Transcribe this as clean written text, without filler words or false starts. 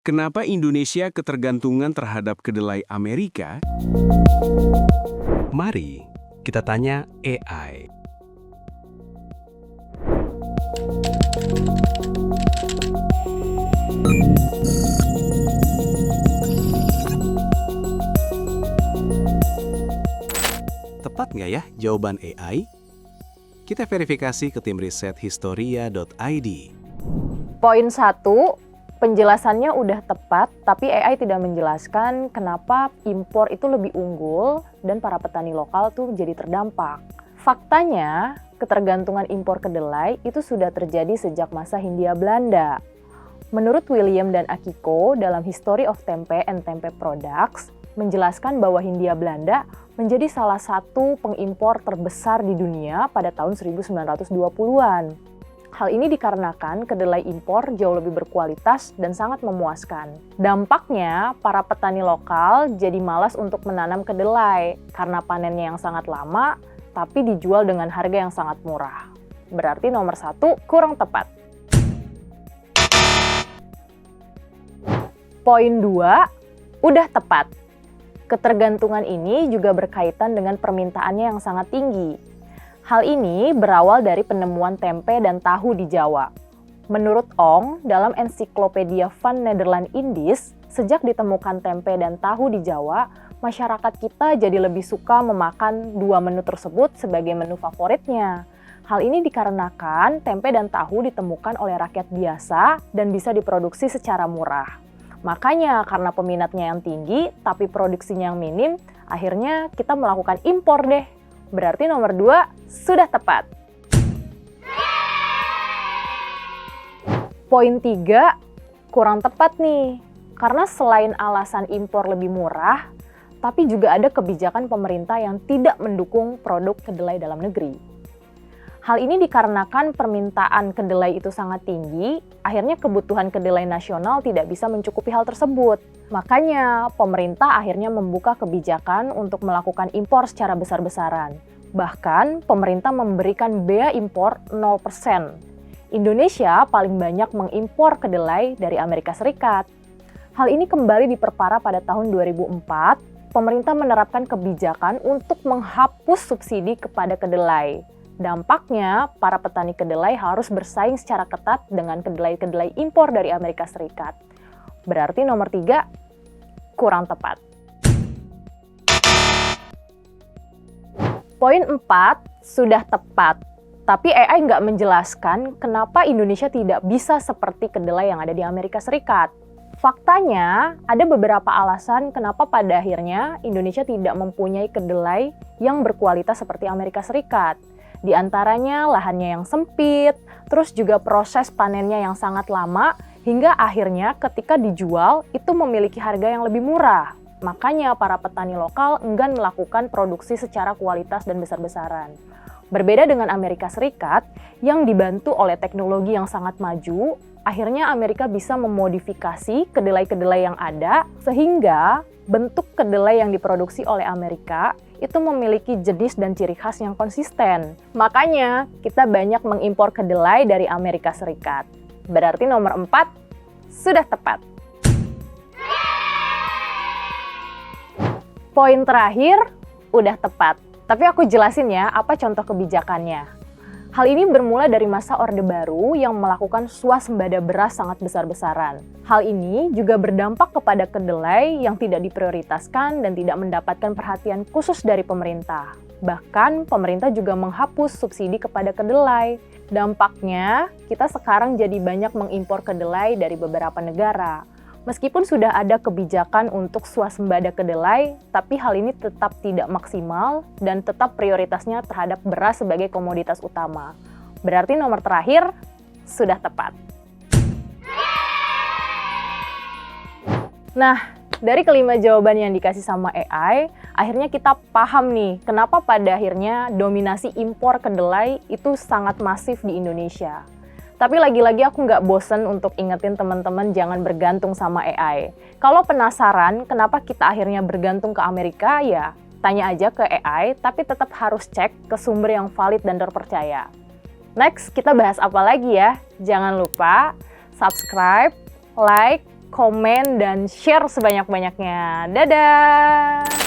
Kenapa Indonesia ketergantungan terhadap kedelai Amerika? Mari kita tanya AI. Tepat nggak ya jawaban AI? Kita verifikasi ke tim riset historia.id. Poin 1, penjelasannya udah tepat, tapi AI tidak menjelaskan kenapa impor itu lebih unggul dan para petani lokal tuh jadi terdampak. Faktanya, ketergantungan impor kedelai itu sudah terjadi sejak masa Hindia Belanda. Menurut William dan Akiko dalam History of Tempe and Tempe Products, menjelaskan bahwa Hindia Belanda menjadi salah satu pengimpor terbesar di dunia pada tahun 1920-an. Hal ini dikarenakan kedelai impor jauh lebih berkualitas dan sangat memuaskan. Dampaknya, para petani lokal jadi malas untuk menanam kedelai karena panennya yang sangat lama, tapi dijual dengan harga yang sangat murah. Berarti nomor 1 kurang tepat. Poin 2, udah tepat. Ketergantungan ini juga berkaitan dengan permintaannya yang sangat tinggi. Hal ini berawal dari penemuan tempe dan tahu di Jawa. Menurut Ong, dalam ensiklopedia Van Nederland Indies, sejak ditemukan tempe dan tahu di Jawa, masyarakat kita jadi lebih suka memakan dua menu tersebut sebagai menu favoritnya. Hal ini dikarenakan tempe dan tahu ditemukan oleh rakyat biasa dan bisa diproduksi secara murah. Makanya karena peminatnya yang tinggi tapi produksinya yang minim, akhirnya kita melakukan impor deh. Berarti nomor 2 sudah tepat. Poin 3 kurang tepat nih. Karena selain alasan impor lebih murah, tapi juga ada kebijakan pemerintah yang tidak mendukung produk kedelai dalam negeri. Hal ini dikarenakan permintaan kedelai itu sangat tinggi, akhirnya kebutuhan kedelai nasional tidak bisa mencukupi hal tersebut. Makanya, pemerintah akhirnya membuka kebijakan untuk melakukan impor secara besar-besaran. Bahkan, pemerintah memberikan bea impor 0%. Indonesia paling banyak mengimpor kedelai dari Amerika Serikat. Hal ini kembali diperparah pada tahun 2004, pemerintah menerapkan kebijakan untuk menghapus subsidi kepada kedelai. Dampaknya, para petani kedelai harus bersaing secara ketat dengan kedelai-kedelai impor dari Amerika Serikat. Berarti nomor 3 kurang tepat. Poin 4 sudah tepat, tapi AI nggak menjelaskan kenapa Indonesia tidak bisa seperti kedelai yang ada di Amerika Serikat. Faktanya, ada beberapa alasan kenapa pada akhirnya Indonesia tidak mempunyai kedelai yang berkualitas seperti Amerika Serikat. Di antaranya lahannya yang sempit, terus juga proses panennya yang sangat lama, hingga akhirnya ketika dijual itu memiliki harga yang lebih murah. Makanya para petani lokal enggan melakukan produksi secara kualitas dan besar-besaran. Berbeda dengan Amerika Serikat yang dibantu oleh teknologi yang sangat maju, akhirnya Amerika bisa memodifikasi kedelai-kedelai yang ada sehingga bentuk kedelai yang diproduksi oleh Amerika itu memiliki jenis dan ciri khas yang konsisten. Makanya, kita banyak mengimpor kedelai dari Amerika Serikat. Berarti nomor 4 sudah tepat. Poin terakhir udah tepat. Tapi aku jelasin ya apa contoh kebijakannya. Hal ini bermula dari masa Orde Baru yang melakukan swasembada beras sangat besar-besaran. Hal ini juga berdampak kepada kedelai yang tidak diprioritaskan dan tidak mendapatkan perhatian khusus dari pemerintah. Bahkan, pemerintah juga menghapus subsidi kepada kedelai. Dampaknya, kita sekarang jadi banyak mengimpor kedelai dari beberapa negara. Meskipun sudah ada kebijakan untuk swasembada kedelai, tapi hal ini tetap tidak maksimal dan tetap prioritasnya terhadap beras sebagai komoditas utama. Berarti nomor terakhir sudah tepat. Nah, dari kelima jawaban yang dikasih sama AI, akhirnya kita paham nih kenapa pada akhirnya dominasi impor kedelai itu sangat masif di Indonesia. Tapi lagi-lagi aku nggak bosen untuk ingetin teman-teman jangan bergantung sama AI. Kalau penasaran kenapa kita akhirnya bergantung ke Amerika, ya tanya aja ke AI, tapi tetap harus cek ke sumber yang valid dan terpercaya. Next, kita bahas apa lagi ya? Jangan lupa subscribe, like, komen, dan share sebanyak-banyaknya. Dadah!